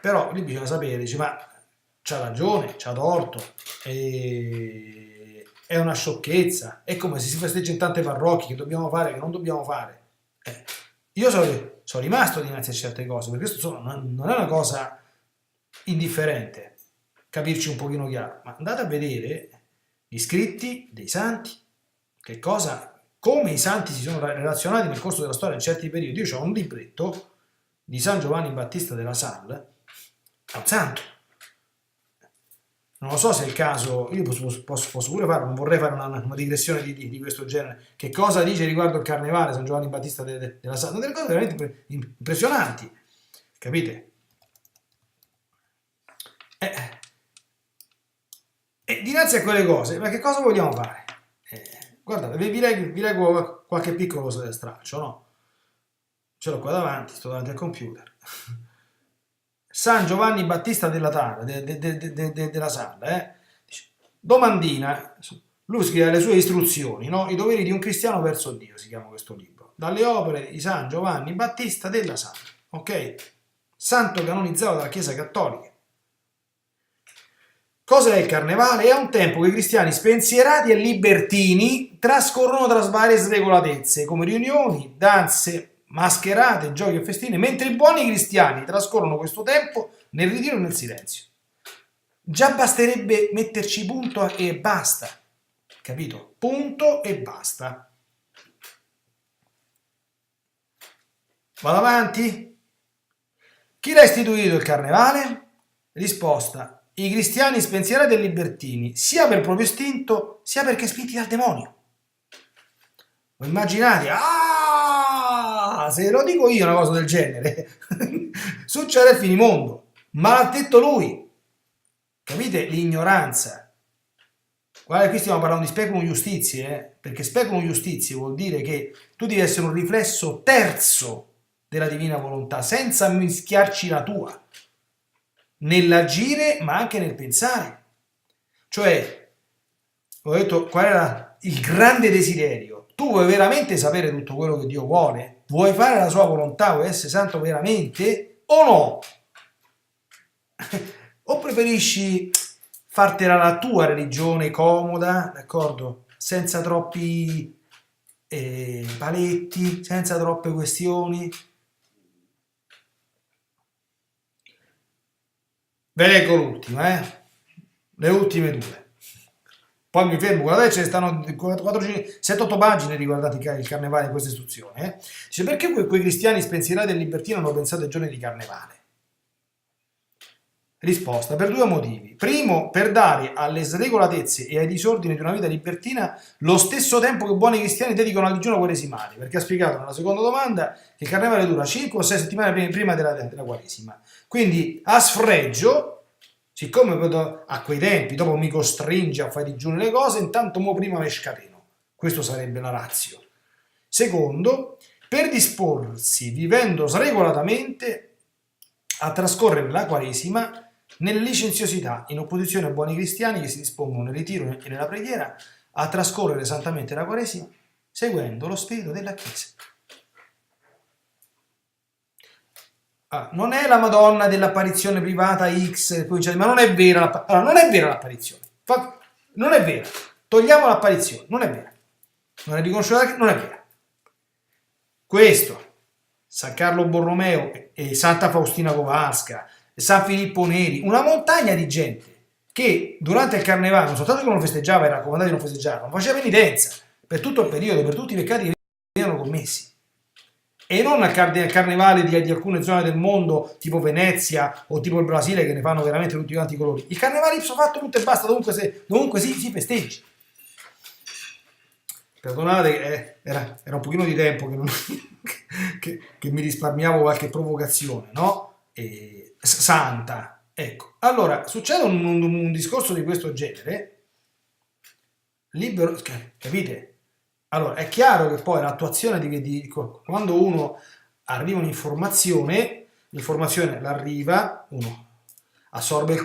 Però lì bisogna sapere, dice, ma c'ha ragione, c'ha torto, è una sciocchezza, è come se si festeggia in tante parrocchie, che dobbiamo fare, che non dobbiamo fare. Io sono rimasto dinanzi a certe cose, perché questo insomma, non è una cosa indifferente, capirci un pochino chiaro, ma andate a vedere gli scritti dei santi, che cosa, come i santi si sono relazionati nel corso della storia in certi periodi. Io ho un libretto di San Giovanni Battista della Salle, è un santo. Non lo so se è il caso, io posso pure farlo, non vorrei fare una digressione di questo genere. Che cosa dice riguardo il carnevale San Giovanni Battista della Salle? Delle cose veramente impressionanti, capite? E dinanzi a quelle cose, ma che cosa vogliamo fare? Guardate, vi leggo qualche piccolo straccio, no? Ce l'ho qua davanti, sto davanti al computer. San Giovanni Battista della Salle, domandina, lui scrive le sue istruzioni, no? I doveri di un cristiano verso Dio, si chiama questo libro, dalle opere di San Giovanni Battista della Salle, ok? Santo canonizzato dalla Chiesa Cattolica. Cos'è il carnevale? È un tempo che i cristiani spensierati e libertini trascorrono tra varie sregolatezze, come riunioni, danze, mascherate, giochi e festine, mentre i buoni cristiani trascorrono questo tempo nel ritiro e nel silenzio. Già basterebbe metterci punto e basta, capito? Punto e basta. Vado avanti? Chi l'ha istituito il carnevale? Risposta: i cristiani spensierati e libertini, sia per proprio istinto, sia perché spinti dal demonio. Lo immaginate? Se lo dico io una cosa del genere, succede il finimondo. Ma l'ha detto lui. Capite l'ignoranza? Guarda, qui stiamo parlando di speculum iustizie, perché speculum iustizie vuol dire che tu devi essere un riflesso terzo della divina volontà, senza mischiarci la tua, nell'agire ma anche nel pensare. Cioè, ho detto, qual era il grande desiderio? Tu vuoi veramente sapere tutto quello che Dio vuole? Vuoi fare la sua volontà? Vuoi essere santo veramente? O no? O preferisci fartela la tua religione comoda, d'accordo? Senza troppi paletti, senza troppe questioni? Ve leggo l'ultima, le ultime due. Poi mi fermo, guardate, ce ne stanno 7-8 pagine riguardanti il carnevale in questa istruzione. Dice, perché quei cristiani spensierati e libertini hanno pensato ai giorni di carnevale? Risposta: per due motivi. Primo, per dare alle sregolatezze e ai disordini di una vita libertina lo stesso tempo che buoni cristiani dedicano al digiuno quaresimale, perché ha spiegato nella seconda domanda che il carnevale dura 5 o 6 settimane prima della quaresima. Quindi, a sfregio, siccome a quei tempi dopo mi costringe a fare digiuno le cose, intanto mo prima me scateno. Questo sarebbe la ratio. Secondo, per disporsi, vivendo sregolatamente, a trascorrere la quaresima nella licenziosità, in opposizione a buoni cristiani che si dispongono nel ritiro e nella preghiera a trascorrere santamente la quaresima, seguendo lo spirito della Chiesa. Non è la Madonna dell'apparizione privata X, ma non è vera non è vera l'apparizione. Non è vera. Togliamo l'apparizione, non è vera. Non è riconosciuta, non è vera. Questo, San Carlo Borromeo e Santa Faustina Kowalska, San Filippo Neri, una montagna di gente che durante il carnevale, non soltanto che non festeggiava, era raccomandato di non festeggiare, ma faceva penitenza per tutto il periodo, per tutti i peccati che venivano commessi. E non al carnevale di alcune zone del mondo, tipo Venezia o tipo il Brasile, che ne fanno veramente tutti quanti i colori. Il carnevale ipso fatto tutto e basta, dovunque si festeggi. Perdonate, era un pochino di tempo che mi risparmiavo qualche provocazione, no? Santa, ecco. Allora, succede un discorso di questo genere, libero, capite? Allora, è chiaro che poi l'attuazione quando uno arriva un'informazione, l'informazione l'arriva, uno assorbe il